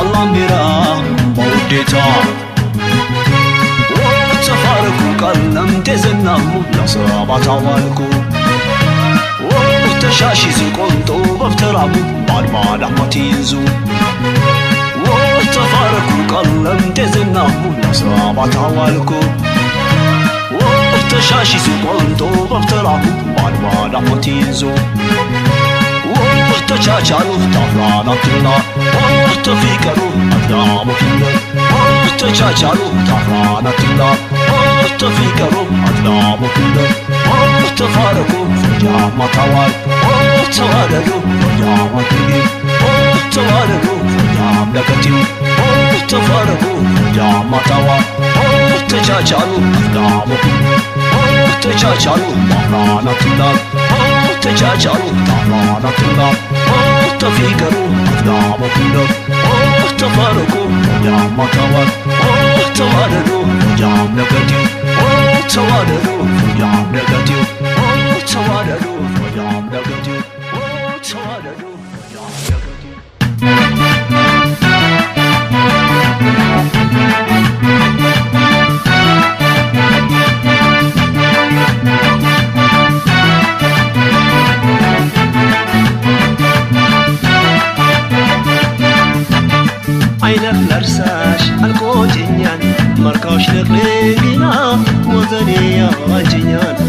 الله ميرا مودتا وتفاركو قلم تزنهم نصابة طوالكو وتشاشي سكونتو بفترامو بعد أحمتينزو وتفاركو قلم تزنهم نصابة طوالكو وتشاشي سكونتو بفترامو بعد أحمتينزو وتشاشالو تفرانا كلنا وتفكرو أقدامو كلنا وتشاشالو تفرانا كلنا وتفكرو أقدامو كلنا وتفاركو فجام طوال وتوالدو فجام كبير وتوالدو فجام لكتيو وتفاركو فجام طوال وتشاشالو أقدامو كلنا وتشاشالو تفرانا كلنا وتشاشالو تفرانا كلنا وتفكرو أقدامو كلنا وتفاركو فجام طوال وتوالدو فجام لكتيو وتوالدو فجام لكتيو وتوالدو فجام لكتيو وتوالدو فجام عينك لرساش الكوجينيان مركاش نقلينا وزني يا جينيان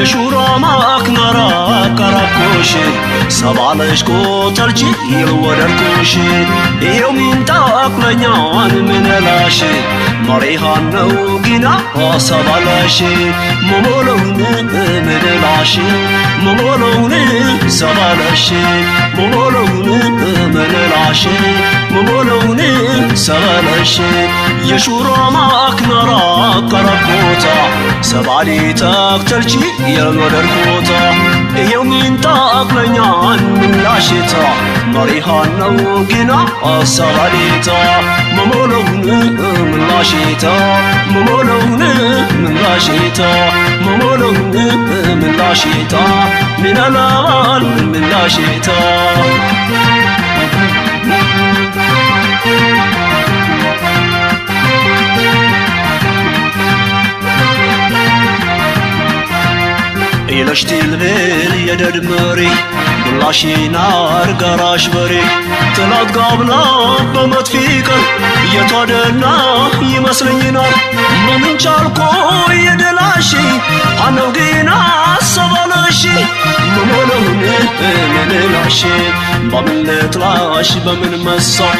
يشورا ما أكنرا كراكوش سبالش كو ترجي يلودركوش يومين تاقلنيان من الاشي مريحان نوغينا سبالش ممولون من الاشي ممولون سبالش ممولون من الاشي ممولون سبالش يشورا ما أكنرا كراكوتا سبالي تاكترجي يلودركوتا يومين تاقلنيان من لاشتا مريحان نوغينا سباليتا ممولون من لاشتا ممولون من لاشتا ممولون من لاشتا من الأمان من لاشتا يلشتي البيل يدد مري بلاشي نار قراش بري تلات قابلا بمتفيكر يتودنا يمسلني نار من جالكو يدلاشي عنوغينا سبالاشي ممولون من الاشي بمن لتلاش بمن مسا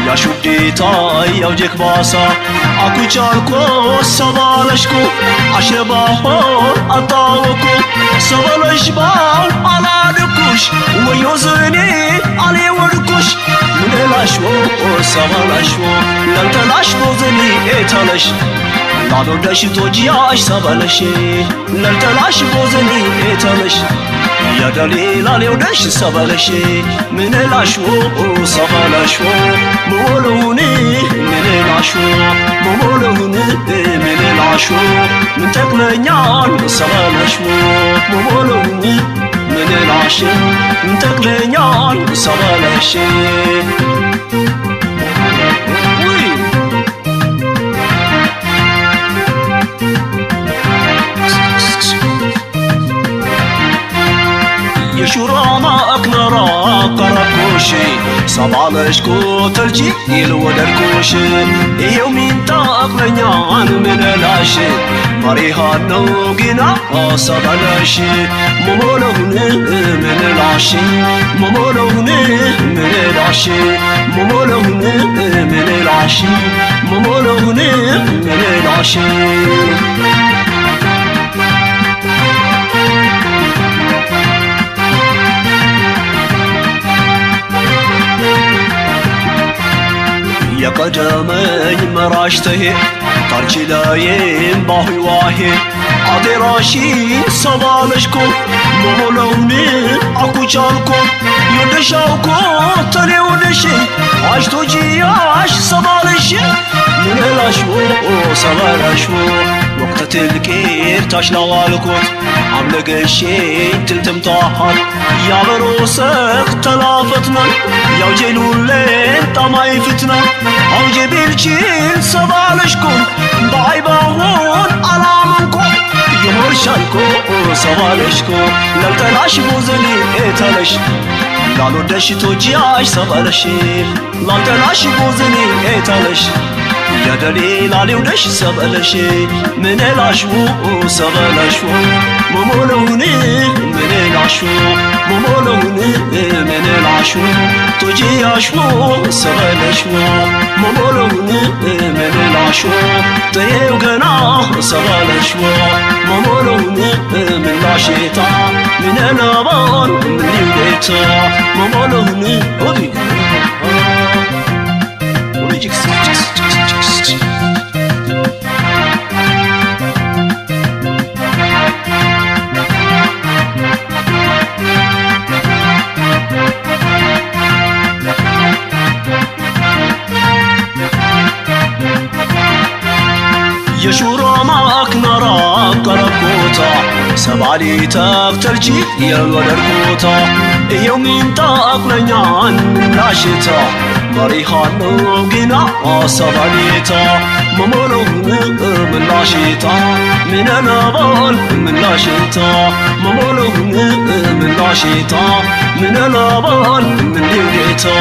يا شديتا يا وجك باسا اكو جالكو سبالاشكو عشباهو اطاوكو سبالش باو على دكوش ويوزني علي وركوش من الاشو سبالشو لم تلاش بوزني اتلاش لانو دش توجياش سبالشي لم تلاش بوزني اتلاش يا دليل علي ودش سبالشي من الاشو سبالشو مولوني من الاشو مولوني من الاشو من تقلنيان سبالشو مولوني من الاشو من تقلنيان سبالشي يشورا ما أكنرا كراكوشي سبالش كو ترجي يلودركوشي يومين تاقلنيان من الاشي مريحان نوغينا سبالشي ممولون من الاشي ممولون من الاشي ممولون من الاشي ممولون من الاشي يا قدمي مراشته ترجي لايم باهي واهي عدراشي سبالشكو مولوني اكو جالكو يدشاوكو تلي ودشي عشتو جياش سبالشي من الاشو سبالشو وقت تلكير تاشلاوالكوت عملقشي تلتم طاحر يا بروسك تلافتنا يا جيلولين طماي فتنا او جبيلشين سبالشكم بايباهون علامنكم يمرشالكو سبالشكو لالتلاش بوزني اتلش لالو دشي توجياش سبالشي لالتلاش بوزني اتلش يا دليل علي ودش سبالشي من الاشو سبالشو ممولوني من الاشو ممولوني من الاشو توجي اشو سبالشو ممولوني من الاشو تيو غنا سبالشو ممولوني من لاشيتا من الابان من يوديتا ممولوني ودي يشورا ما أكنرا كراكوتا سبالي تاكترجي يلودركوتا يومين تاقلنيان من لاشتا مريحان نوغينا سباليتا ممولون من لاشتا من الأبان من لاشتا ممولون من لاشتا من الأبان من يوديتا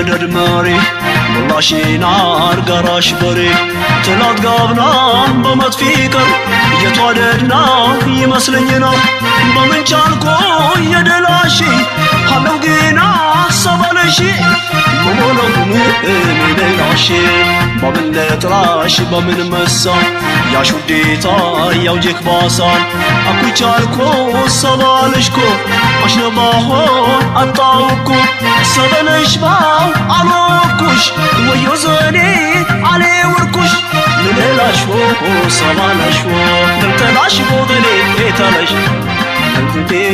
የነደድ መሪ ምላሽና አርጋራሽ በሬ ትላት ጋብና በመጥፊቀር እየተዋደድና ይመስለኝ ነው በምንጫልኮ የደላሽ አለው ግና ሰበለሽ መሞለውን እኔላሽ በምን ለጥራሽ በምን መሳ ያሹዴታ ያውጀክ ባሳን አኩቻልኮ ሰባለሽኮ አሽነባሆ አጣውኩ ሰበለሽ ባው አሎኩሽ ወዮ ዘኔ አሌ ወርኩሽ ለላሽ ሰባለሽ ለተላሽ ቦደሌ ኤታለሽ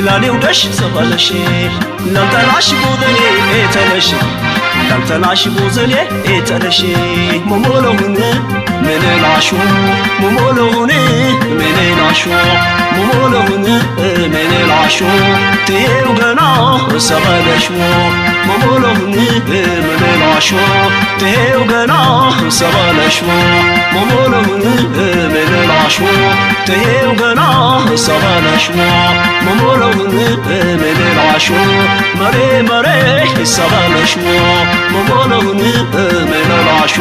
ላሌው ደሽ ሰባለሽ ለተላሽ ቦደሌ ኤታለሽ ለተላሽ ቦዘሌ ኤታለሽ መሞለውን ምንላሹ መሞለውን ምንላሹ መሞለውን ምንላሹ ተው ገና ሰባለሽ መሞለውን ምንላሹ ተው ገና ሰባለሽ መሞለውን ምንላሹ ተው ገና ሰባለሽ መሞለውን ምንላሹ መሬ መሬ ሰባለሽ መሞለውን ምንላሹ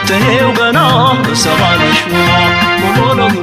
ተው ገና ሰባለሽ መሞለውን